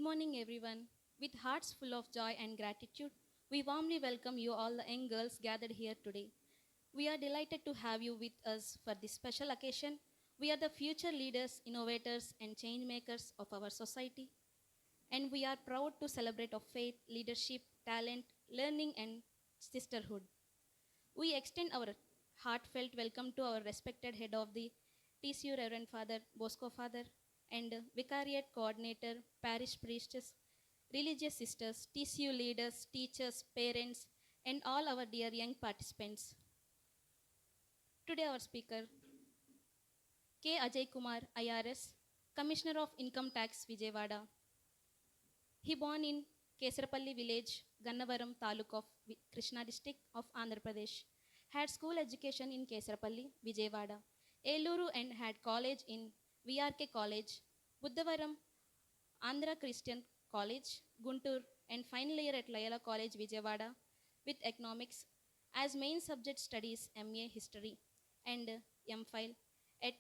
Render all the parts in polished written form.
morning, everyone. With hearts full of joy and gratitude, we warmly welcome you all the young girls gathered here today. We are delighted to have you with us for this special occasion. We are the future leaders, innovators, and change makers of our society, and we are proud to celebrate of faith, leadership, talent, learning, and sisterhood. We extend our heartfelt welcome to our respected head of the TCU Reverend Father Bosco Father and Vicariate Coordinator, Parish Priestess, religious sisters, TCU leaders, teachers, parents, and all our dear young participants. Today our speaker, K. Ajay Kumar, IRS, Commissioner of Income Tax, Vijayawada. He born in Kesarapalli village, Gannavaram Taluk of Krishna district of Andhra Pradesh. Had school education in Kesarapalli, Vijayawada, Eluru, and had college in VRK College, Buddhavaram, Andhra Christian College, Guntur, and final year at Loyola College, Vijayawada, with economics as main subject studies MA History and MPhil at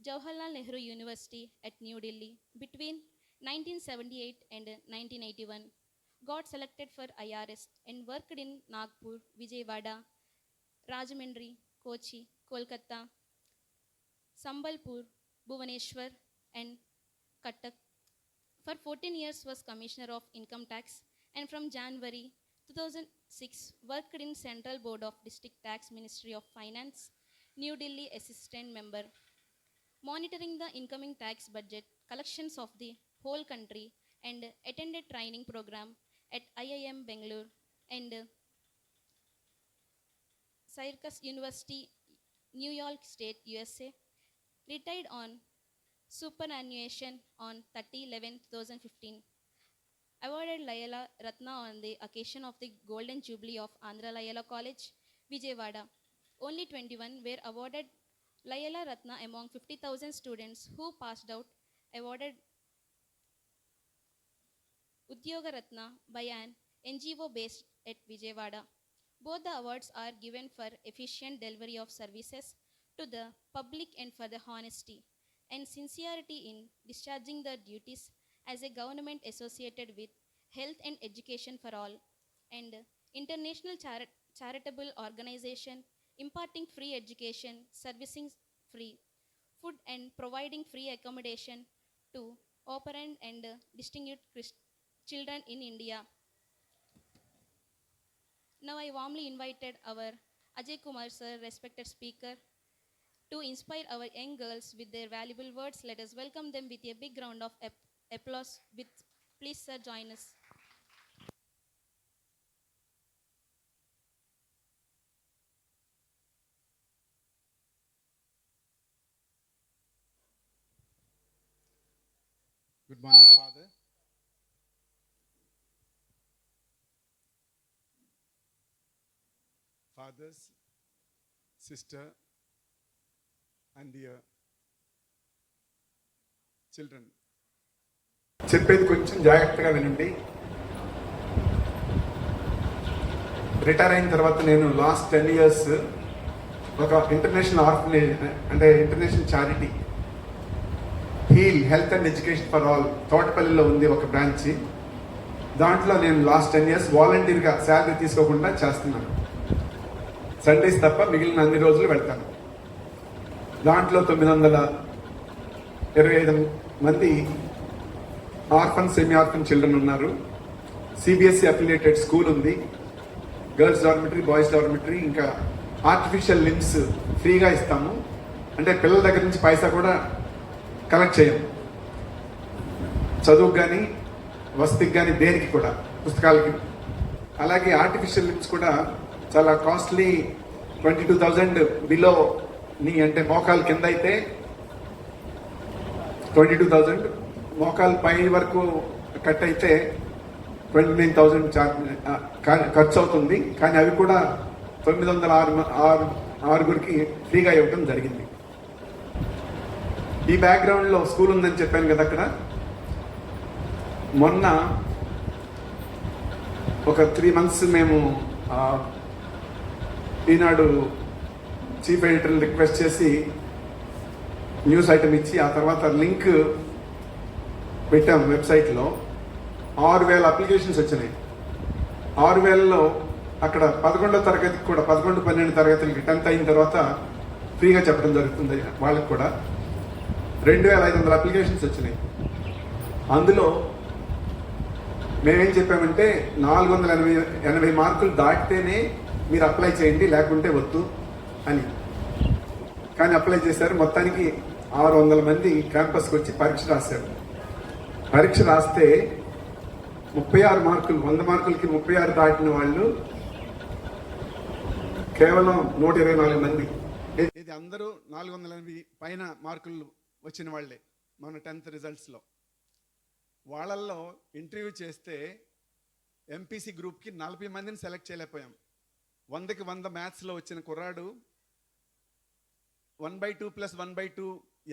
Jawaharlal Nehru University at New Delhi between 1978 and 1981. Got selected for IRS and worked in Nagpur, Vijayawada, Rajahmundry, Kochi, Kolkata, Sambalpur, Bhubaneswar, and Cuttack. For 14 years was Commissioner of Income Tax, and from January 2006 worked in Central Board of District Tax Ministry of Finance, New Delhi Assistant Member, monitoring the incoming tax budget collections of the whole country, and attended training program at IIM Bangalore and Syracuse University, New York State, USA. Retired on superannuation on 30/11/2015. Awarded Layala Ratna on the occasion of the Golden Jubilee of Andhra Layala College, Vijayawada. Only 21 were awarded Layala Ratna among 50,000 students who passed out. Awarded Udyoga Ratna by an NGO based at Vijayawada. Both the awards are given for efficient delivery of services to the public and for the honesty and sincerity in discharging the duties as a government associated with health and education for all, and international charitable organization imparting free education, servicing free food, and providing free accommodation to operant and distinguished children in India. Now I warmly invited our Ajay Kumar sir, respected speaker, to inspire our young girls with their valuable words. Let us welcome them with a big round of applause. Please sir, join us. Good morning, Father. Fathers, sister, and dear children. చెప్పేది కొంచెం జాగ్రత్తగా వినండి. Retire అయిన తర్వాత నేను last 10 years ఒక international orphanage అంటే international charity heal health and education for all తోటపల్లిలో ఉంది ఒక బ్రాంచ్. దాంట్లో నేను లాస్ట్ 10 years వాలంటీర్గా శాలరీ తీసుకోకుండా చేస్తున్నాను. సండేస్ తప్ప మిగిలిన అన్ని రోజులు వెళ్తాను. దాంట్లో 925 మంది ఆర్ఫన్ సెమీ ఆర్ఫన్ చిల్డ్రన్ ఉన్నారు. సిబిఎస్ఈ అఫిలియేటెడ్ స్కూల్ ఉంది, గర్ల్స్ డార్మిటరీ, బాయ్స్ డార్మిటరీ, ఇంకా ఆర్టిఫిషియల్ లిమ్స్ ఫ్రీగా ఇస్తాము. అంటే పిల్లల దగ్గర నుంచి పైసా కూడా కలెక్ట్ చేయము. చదువుకు కానీ వసతికి కానీ దేనికి కూడా, పుస్తకాలకి. అలాగే ఆర్టిఫిషియల్ లిమ్స్ కూడా చాలా కాస్ట్లీ. 22,000 బిలో నీ అంటే మోకాలు కింద అయితే 22,000, మోకాలు పై వరకు కట్ అయితే 29,000 ఖర్చు అవుతుంది. కానీ అవి కూడా 906 ఫ్రీగా ఇవ్వడం జరిగింది. ఈ బ్యాక్గ్రౌండ్లో స్కూల్ ఉందని చెప్పాను కదా. అక్కడ మొన్న ఒక 3 months మేము ఈనాడు చీఫ్ ఎడిటర్ని రిక్వెస్ట్ చేసి న్యూస్ ఐటమ్ ఇచ్చి ఆ తర్వాత లింక్ పెట్టాం వెబ్సైట్లో. 6,000 అప్లికేషన్స్ వచ్చినాయి. 6,000లో అక్కడ 11వ తరగతికి కూడా 11, 12 తరగతులకి 10th అయిన తర్వాత ఫ్రీగా చెప్పడం జరుగుతుంది. వాళ్ళకి కూడా 2,500 అప్లికేషన్స్ వచ్చినాయి. అందులో మేమేం చెప్పామంటే 480 మార్కులు దాటితేనే మీరు అప్లై చేయండి, లేకుంటే వద్దు అని. కానీ అప్లై చేశారు. మొత్తానికి 600 మంది క్యాంపస్కి వచ్చి పరీక్ష రాశారు. పరీక్ష రాస్తే 36 మార్కులు, 100 మార్కులకి 36 దాటిన వాళ్ళు కేవలం 124 మంది. ఇది అందరూ 480 పైన మార్కులు వచ్చిన వాళ్ళే మన 10th రిజల్ట్స్లో. వాళ్ళల్లో ఇంటర్వ్యూ చేస్తే ఎంపీసీ గ్రూప్కి 40 మందిని సెలెక్ట్ చేయలేకపోయాం. 100కి 100 మ్యాథ్స్లో వచ్చిన కుర్రాడు 1/2 + 1/2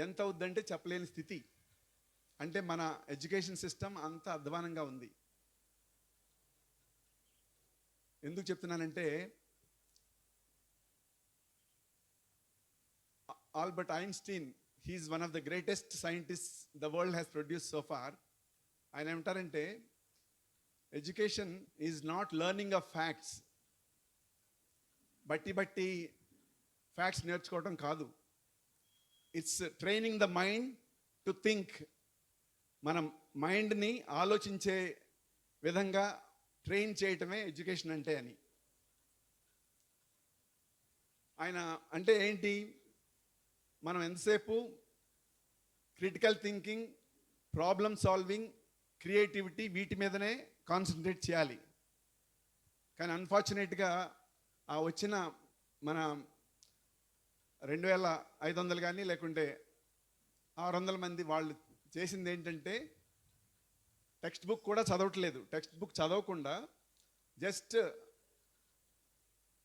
ఎంత అవుద్దంటే చెప్పలేని స్థితి. అంటే మన ఎడ్యుకేషన్ సిస్టమ్ అంత అధ్వానంగా ఉంది. ఎందుకు చెప్తున్నానంటే Albert Einstein, he is one of the greatest scientist the world has produce so far. ఆయన ఏమంటారంటే education is not learning of facts, బట్టి ఫ్యాక్ట్స్ నేర్చుకోవడం కాదు. It's training the mind to think. మనం మైండ్ని ఆలోచించే విధంగా ట్రైన్ చేయటమే ఎడ్యుకేషన్ అంటే అని. ఆయన అంటే ఏంటి, మనం ఎంతసేపు critical thinking, problem solving, creativity వీటి మీదనే కాన్సన్ట్రేట్ చేయాలి. కానీ అన్ఫార్చునేట్గా ఆ వచ్చిన మన 2,500 కానీ లేకుంటే 600 మంది వాళ్ళు చేసింది ఏంటంటే టెక్స్ట్ బుక్ కూడా చదవట్లేదు. టెక్స్ట్ బుక్ చదవకుండా జస్ట్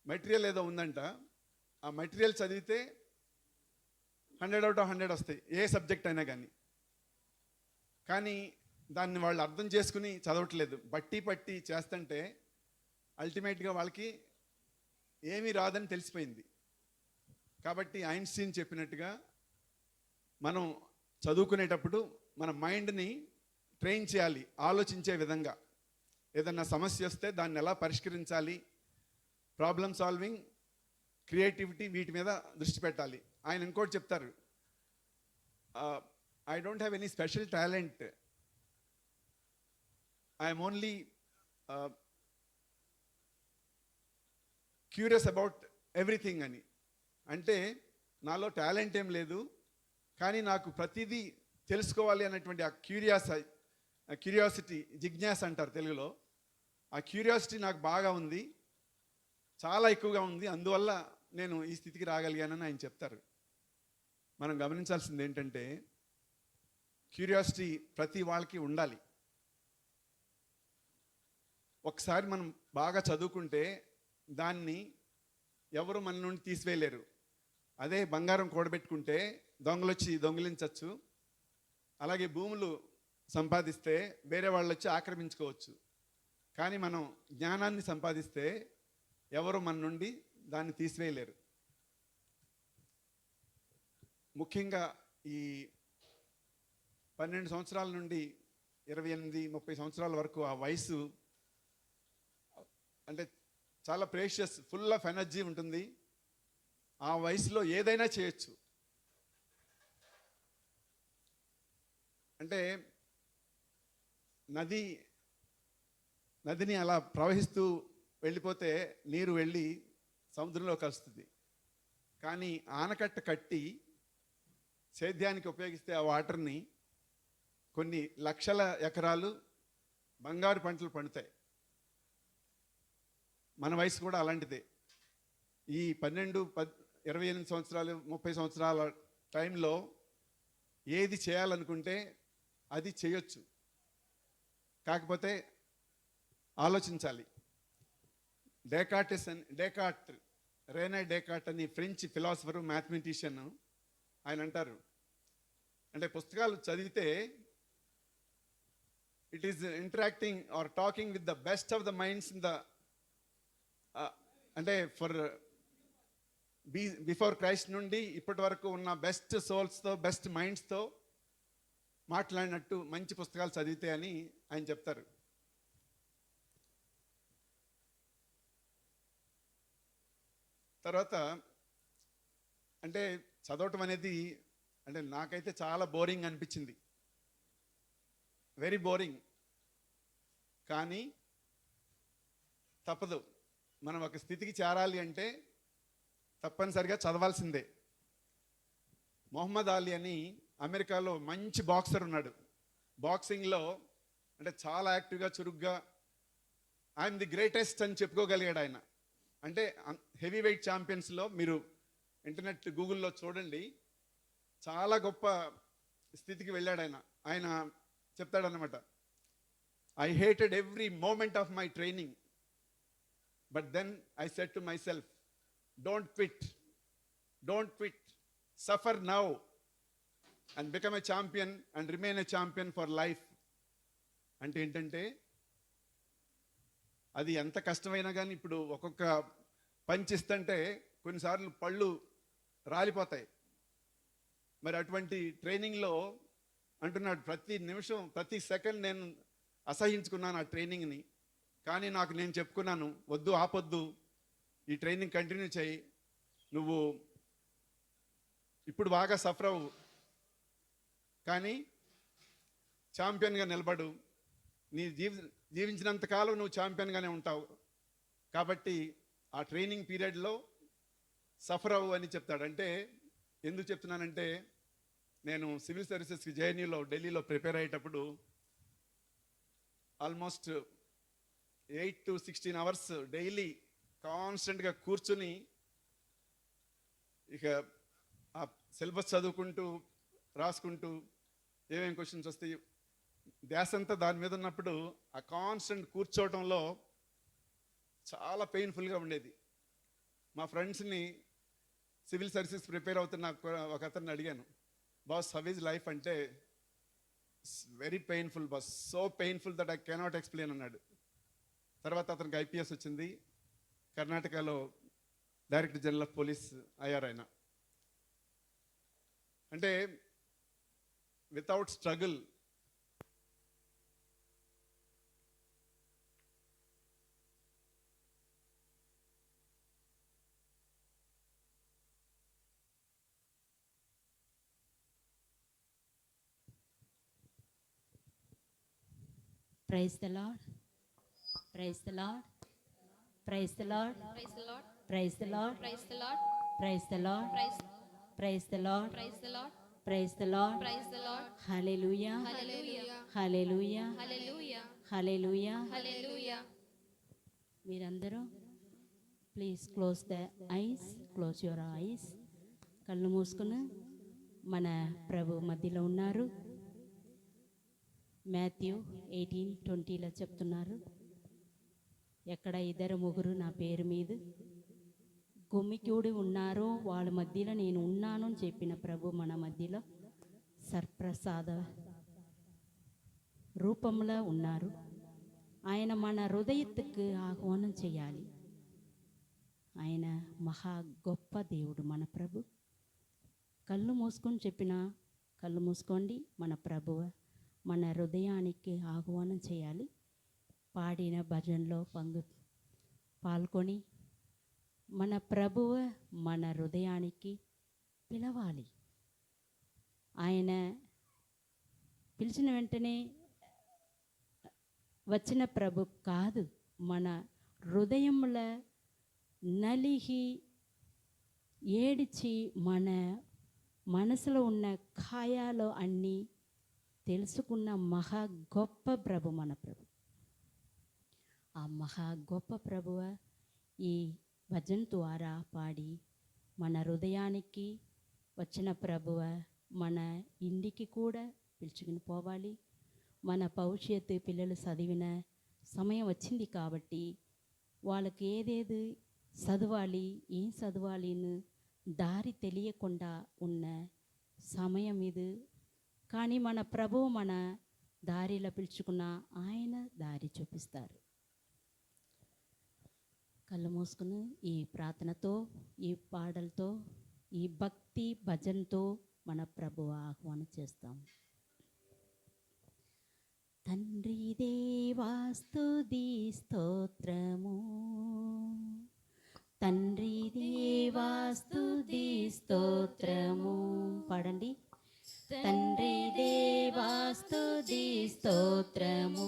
మెటీరియల్ ఏదో ఉందంట, ఆ మెటీరియల్ చదివితే 100 out of 100 వస్తాయి, ఏ సబ్జెక్ట్ అయినా కానీ దాన్ని వాళ్ళు అర్థం చేసుకుని చదవట్లేదు. బట్టి చేస్తుంటే అల్టిమేట్గా వాళ్ళకి ఏమీ రాదని తెలిసిపోయింది. కాబట్టి ఐన్స్టీన్ చెప్పినట్టుగా మనం చదువుకునేటప్పుడు మన మైండ్ని ట్రైన్ చేయాలి ఆలోచించే విధంగా. ఏదన్నా సమస్య వస్తే దాన్ని ఎలా పరిష్కరించాలి, ప్రాబ్లమ్ సాల్వింగ్, క్రియేటివిటీ వీటి మీద దృష్టి పెట్టాలి. ఆయన ఇంకోటి చెప్తారు, I don't have any special talent, I'm only curious about everything అని. అంటే నాలో టాలెంట్ ఏం లేదు, కానీ నాకు ప్రతిదీ తెలుసుకోవాలి అన్నటువంటి ఆ క్యూరియాసిటీ, జిజ్ఞాస అంటారు తెలుగులో, ఆ క్యూరియాసిటీ నాకు బాగా ఉంది, చాలా ఎక్కువగా ఉంది, అందువల్ల నేను ఈ స్థితికి రాగలిగానని ఆయన చెప్తారు. మనం గమనించాల్సింది ఏంటంటే క్యూరియాసిటీ ప్రతి వాళ్ళకి ఉండాలి. ఒకసారి మనం బాగా చదువుకుంటే దాన్ని ఎవరు మన నుండి తీసివేయలేరు. అదే బంగారం కూడబెట్టుకుంటే దొంగలు వచ్చి దొంగిలించవచ్చు, అలాగే భూములు సంపాదిస్తే వేరే వాళ్ళు వచ్చి ఆక్రమించుకోవచ్చు. కానీ మనం జ్ఞానాన్ని సంపాదిస్తే ఎవరు మన నుండి దాన్ని తీసివేయలేరు. ముఖ్యంగా ఈ 12 సంవత్సరాల నుండి 28, 30 సంవత్సరాల వరకు ఆ వయసు అంటే చాలా ప్రేషియస్, ఫుల్ ఆఫ్ ఎనర్జీ ఉంటుంది. ఆ వయసులో ఏదైనా చేయొచ్చు. అంటే నదిని అలా ప్రవహిస్తూ వెళ్ళిపోతే నీరు వెళ్ళి సముద్రంలో కలుస్తుంది. కానీ ఆనకట్ట కట్టి సేద్యానికి ఉపయోగిస్తే ఆ వాటర్ని కొన్ని లక్షల ఎకరాలు బంగారు పంటలు పండుతాయి. మన వయసు కూడా అలాంటిదే. ఈ 12, 28 సంవత్సరాలు, 30 సంవత్సరాల టైంలో ఏది చేయాలనుకుంటే అది చేయొచ్చు. కాకపోతే ఆలోచించాలి. రేనే డేకార్ట్ అని ఫ్రెంచ్ ఫిలాసఫరు, మ్యాథమెటిషియన్, ఆయన అంటారు, అంటే పుస్తకాలు చదివితే it is interacting or talking with the best of the minds in the అంటే బిఫోర్ క్రైస్ట్ నుండి ఇప్పటి వరకు ఉన్న బెస్ట్ సోల్స్తో, బెస్ట్ మైండ్స్తో మాట్లాడినట్టు మంచి పుస్తకాలు చదివితే అని ఆయన చెప్తారు. తర్వాత అంటే చదవటం అనేది అంటే నాకైతే చాలా బోరింగ్ అనిపించింది, వెరీ బోరింగ్. కానీ తప్పదు, మనం ఒక స్థితికి చేరాలి అంటే తప్పనిసరిగా చదవాల్సిందే. మొహమ్మద్ అలీ అని అమెరికాలో మంచి బాక్సర్ ఉన్నాడు. బాక్సింగ్లో అంటే చాలా యాక్టివ్గా చురుగ్గా ఐఎమ్ ది గ్రేటెస్ట్ అని చెప్పుకోగలిగాడు ఆయన. అంటే హెవీ వెయిట్ ఛాంపియన్స్లో మీరు ఇంటర్నెట్ గూగుల్లో చూడండి, చాలా గొప్ప స్థితికి వెళ్ళాడు ఆయన. ఆయన చెప్తాడనమాట, I hated every moment of my training, but then I said to myself, don't quit, suffer now and become a champion and remain a champion for life. అంటే ఏంటంటే అది ఎంత కష్టమైనా కానీ ఇప్పుడు ఒక్కొక్క పంచ్ ఇస్తుంటే కొన్నిసార్లు పళ్ళు రాలిపోతాయి. మరి అటువంటి ట్రైనింగ్లో అంటున్నాడు, ప్రతి నిమిషం ప్రతి సెకండ్ నేను అసహించుకున్నాను ఆ ట్రైనింగ్ని. కానీ నాకు నేను చెప్పుకున్నాను, వద్దు, ఆపొద్దు, ఈ ట్రైనింగ్ కంటిన్యూ చేయి, నువ్వు ఇప్పుడు బాగా సఫర్ అవ్వు కానీ ఛాంపియన్గా నిలబడు, నీ జీవించినంతకాలం నువ్వు ఛాంపియన్గానే ఉంటావు. కాబట్టి ఆ ట్రైనింగ్ పీరియడ్లో సఫర్ అవ్వు అని చెప్తాడు. అంటే ఎందుకు చెప్తున్నానంటే, నేను సివిల్ సర్వీసెస్కి జేఎన్యూలో ఢిల్లీలో ప్రిపేర్ అయ్యేటప్పుడు ఆల్మోస్ట్ 8 to 16 hours డైలీ కాన్స్టెంట్గా కూర్చుని ఇక ఆ సిలబస్ చదువుకుంటూ రాసుకుంటూ ఏమేమి క్వశ్చన్స్ వస్తాయి ధ్యాస అంతా దాని మీద ఉన్నప్పుడు ఆ కాన్స్టెంట్ కూర్చోవటంలో చాలా పెయిన్ఫుల్గా ఉండేది. మా ఫ్రెండ్స్ని సివిల్ సర్వీసెస్ ప్రిపేర్ అవుతున్న ఒక అతన్ని అడిగాను, బాస్ హౌ ఈజ్ లైఫ్ అంటే, very painful boss, so painful that I cannot explain అన్నాడు. తర్వాత అతనికి ఐపీఎస్ వచ్చింది, కర్ణాటకలో డైరెక్టర్ జనరల్ ఆఫ్ పోలీస్ అయ్యారు ఆయన. అంటే without struggle Praise the Lord. Praise the Lord. Praise the Lord. Praise the Lord. Praise the Lord. Praise the Lord. Praise the Lord. Praise Praise the Lord. praise the Lord. Praise the Lord. Praise the Lord. Hallelujah. Hallelujah. Hallelujah. Hallelujah. Hallelujah. Hallelujah. మీరందరూ please close the ice, close your eyes. కళ్ళు మూసుకుని మన ప్రభు మధ్యలో ఉన్నారు. Matthew 18:20 చెప్తున్నారు, ఎక్కడ 2-3 నా పేరు మీద గుమ్మికూడి ఉన్నారో వాళ్ళ మధ్యలో నేను ఉన్నాను అని చెప్పిన ప్రభు మన మధ్యలో సర్ప్రసాద రూపంలో ఉన్నారు. ఆయన మన హృదయத்துக்கு ఆహ్వానం చేయాలి. ఆయన మహా గొప్ప దేవుడు మన ప్రభు. కళ్ళు మూసుకొని చెప్పిన, కళ్ళు మూసుకోండి, మన ప్రభువ మన హృదయానికి ఆహ్వానం చేయాలి. పాడిన భజనలో పాల్గొని మన ప్రభువ మన హృదయానికి పిలవాలి. ఆయన పిలిచిన వెంటనే వచ్చిన ప్రభు కాదు, మన హృదయంలో నలిగి ఏడిచి మన మనసులో ఉన్న ఖాయాలు అన్నీ తెలుసుకున్న మహా గొప్ప ప్రభు మన ప్రభు. ఆ మహా గొప్ప ప్రభువ ఈ భజన ద్వారా పాడి మన హృదయానికి వచ్చిన ప్రభువ మన ఇంటికి కూడా పిలుచుకుని పోవాలి. మన భవిష్యత్తు పిల్లలు చదివిన సమయం వచ్చింది కాబట్టి వాళ్ళకి ఏదేది చదవాలి, ఏం చదవాలి దారి తెలియకుండా ఉన్న సమయం ఇది. కానీ మన ప్రభువు మన దారిలో పిలుచుకున్న ఆయన దారి చూపిస్తారు. కళ్ళు మూసుకుని ఈ ప్రార్థనతో, ఈ పాటలతో, ఈ భక్తి భజనతో మన ప్రభువు ఆహ్వానం చేస్తాం. తండ్రి దేవా స్తుతి స్తోత్రము, తండ్రి దేవా స్తుతి స్తోత్రము. పాడండి. తండ్రి దేవా స్తుతి స్తోత్రము.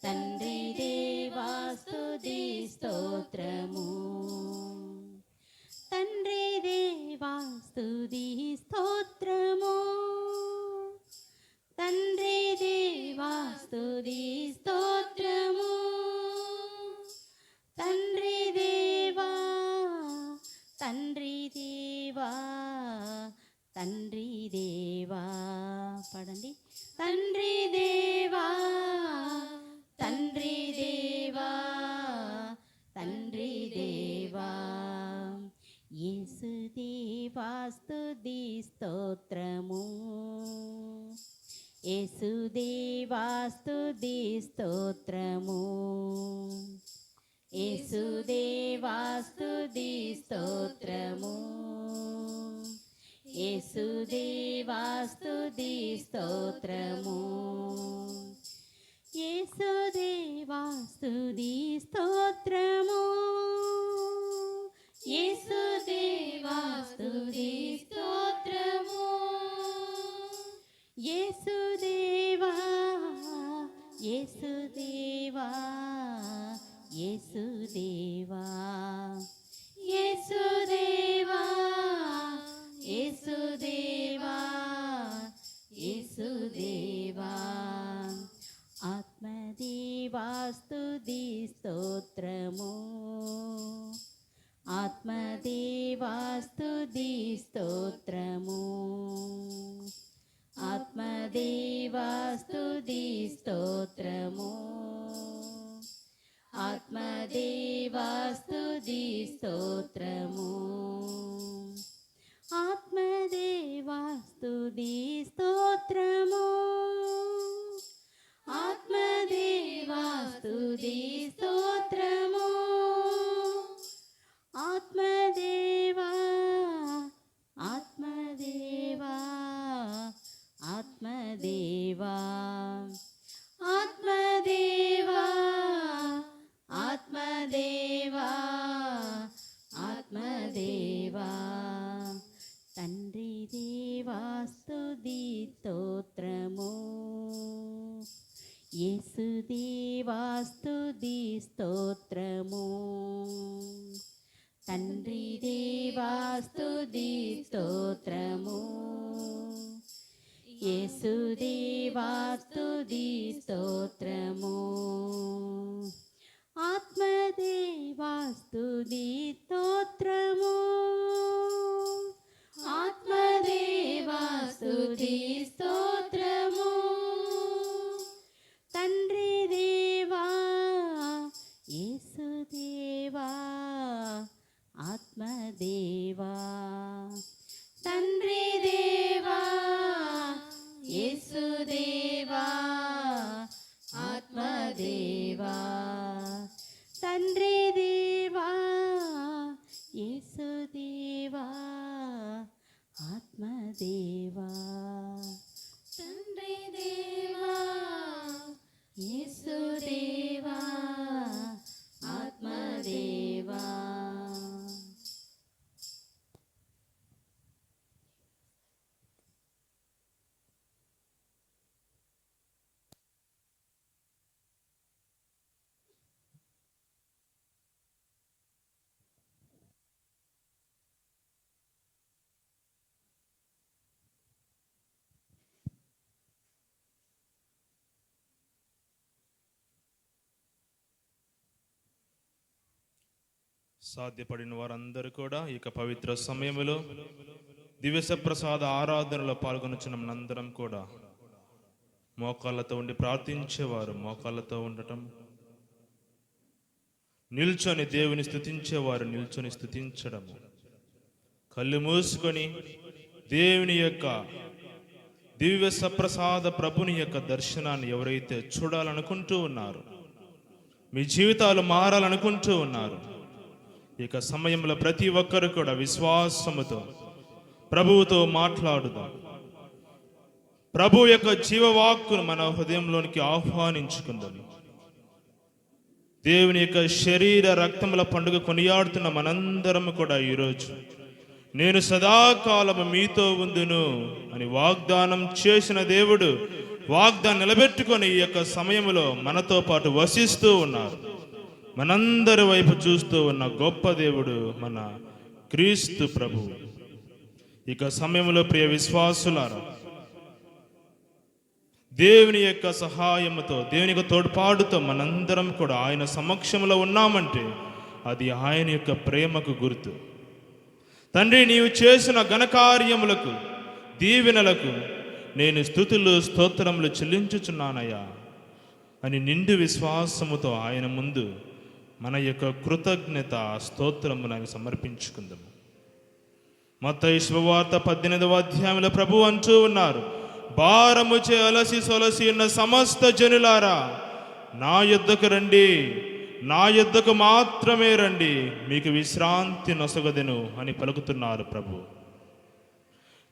తండ్రి దేవా స్తుతి స్తోత్రము. తండ్రి దేవా స్తుతి స్తోత్రము. తండ్రి దేవా స్తుతి స్తోత్రము. తండ్రి దేవా, తండ్రి దేవా, తండ్రి దేవా. పాడండి. తండ్రి దేవా, తండ్రి దేవా, తండ్రి దేవా. యేసు దేవా స్తుతి స్తోత్రము. యేసు దేవా స్తుతి స్తోత్రము. యేసు దేవా స్తుతి స్తోత్రము. యేసు దేవా స్తుతి స్తోత్రము. యేసు దేవా స్తుతి స్తోత్రము. యేసు దేవా స్తుతి స్తోత్రము. యేసు దేవా, యేసు దేవా, యేసు దేవా. యేసు దేవా, యేసు దేవా, యేసు దేవా. ఆత్మదేవా స్తుతి స్తోత్రము. ఆత్మదేవా స్తుతి స్తోత్రము. ఆత్మదేవా స్తుతి స్తోత్రము. ఆత్మదేవా స్తుతి స్తోత్రము. ఆత్మదేవా స్తుతి స్తోత్రము. ఆత్మదేవా స్తుతి స్తోత్రము. ఆత్మదేవా, ఆత్మదేవా, ఆత్మదేవా. ఆత్మదేవా, ఆత్మదేవా, ఆత్మదేవా. తండ్రి దేవా స్తుతి స్తోత్రము. యేసు దేవా స్తుతి స్తోత్రము. తండ్రి దేవా స్తుతి స్తోత్రము. యేసు దేవా స్తుతి స్తోత్రము. ఆత్మదేవా స్తుతి స్తోత్రము. ఆత్మదేవా స్తుతి స్తోత్రము. తండ్రి దేవా, యేసు దేవా, ఆత్మదేవా. తండ్రి దేవా, యేసు దేవా, ఆత్మదేవా. తండ్రి దేవా, యేసు దేవా, ఆత్మదేవా. తండ్రి దేవా, యేసు దేవా, ఆత్మదేవా. సాధ్యపడిన వారందరూ కూడా ఇక పవిత్ర సమయంలో దివ్య ప్రసాద ఆరాధనలో పాల్గొనుచున్న మనందరం కూడా మోకాళ్ళతో ఉండి ప్రార్థించేవారు మోకాళ్ళతో ఉండటం, నిల్చొని దేవుని స్తుతించేవారు నిల్చొని స్తుతించడము, కళ్ళు మూసుకొని దేవుని యొక్క దివ్య సప్రసాద ప్రభుని యొక్క దర్శనాన్ని ఎవరైతే చూడాలనుకుంటూ ఉన్నారు, మీ జీవితాలు మారాలనుకుంటూ ఉన్నారు, ఇక సమయంలో ప్రతి ఒక్కరు కూడా విశ్వాసముతో ప్రభువుతో మాట్లాడుదాం. ప్రభు యొక్క జీవవాక్కును మన హృదయంలోనికి ఆహ్వానించుకుందాం. దేవుని యొక్క శరీర రక్తముల పండుగ కొనియాడుతున్న మనందరం కూడా ఈరోజు నేను సదాకాలము మీతో ఉందును అని వాగ్దానం చేసిన దేవుడు వాగ్దానం నిలబెట్టుకొని ఈ యొక్క సమయంలో మనతో పాటు వసిస్తూ ఉన్నారు. మనందరి వైపు చూస్తూ ఉన్న గొప్ప దేవుడు మన క్రీస్తు ప్రభు. ఇక సమయంలో ప్రియ విశ్వాసులారా, దేవుని యొక్క సహాయముతో, దేవుని యొక్క తోడ్పాటుతో మనందరం కూడా ఆయన సమక్షంలో ఉన్నామంటే అది ఆయన యొక్క ప్రేమకు గుర్తు. తండ్రి, నీవు చేసిన ఘనకార్యములకు, దీవెనలకు నేను స్తుతులు స్తోత్రములు చెల్లించుచున్నానయ్యా అని నిండు విశ్వాసముతో ఆయన ముందు మన యొక్క కృతజ్ఞత స్తోత్రములను సమర్పించుకుందాము. మత్తయి శుభవార్త 18వ అధ్యాయంలో ప్రభు అంటూ ఉన్నారు, భారముచే అలసి సొలసి ఉన్న సమస్త జనులారా నా యొద్దకు రండి, నా యొద్దకు మాత్రమే రండి, మీకు విశ్రాంతి నొసగదెను అని పలుకుతున్నారు ప్రభు.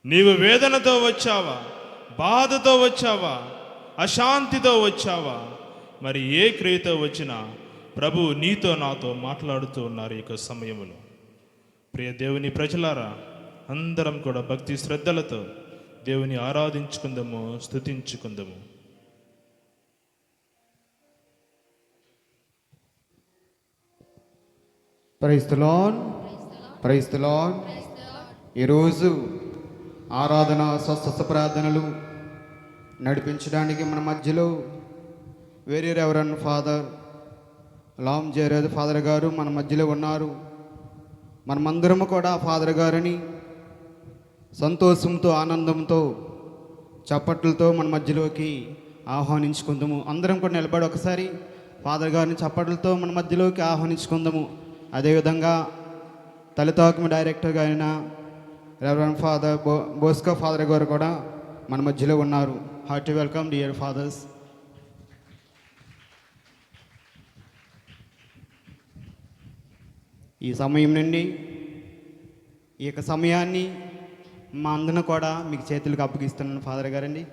నీవు వేదనతో వచ్చావా, బాధతో వచ్చావా, అశాంతితో వచ్చావా, మరి ఏ క్రియతో వచ్చినా ప్రభు నీతో నాతో మాట్లాడుతూ ఉన్నారు ఈ యొక్క సమయంలో. ప్రియ దేవుని ప్రజలారా, అందరం కూడా భక్తి శ్రద్ధలతో దేవుని ఆరాధించుకుందాము, స్తుతించుకుందాము. Praise the lord, praise the lord. ఈరోజు ఆరాధన స్వస్థత ప్రార్థనలు నడిపించడానికి మన మధ్యలో very reverend father Lam Jayaraj father గారు మన మధ్యలో ఉన్నారు. మనమందరము కూడా ఫాదర్ గారిని సంతోషంతో, ఆనందంతో, చప్పట్లతో మన మధ్యలోకి ఆహ్వానించుకుందాము. అందరం కూడా నిలబడి ఒకసారి ఫాదర్ గారిని చప్పట్లతో మన మధ్యలోకి ఆహ్వానించుకుందాము. అదేవిధంగా తలితాకమి డైరెక్టర్గా అయిన రెవరెండ్ ఫాదర్ బోస్కో ఫాదర్ గారు కూడా మన మధ్యలో ఉన్నారు. Hearty welcome dear fathers. ఈ సమయం నుండి ఈ యొక్క సమయాన్ని మా అందరిని కూడా మీకు చేతులకు అప్పగిస్తున్నాను ఫాదర్ గారండి.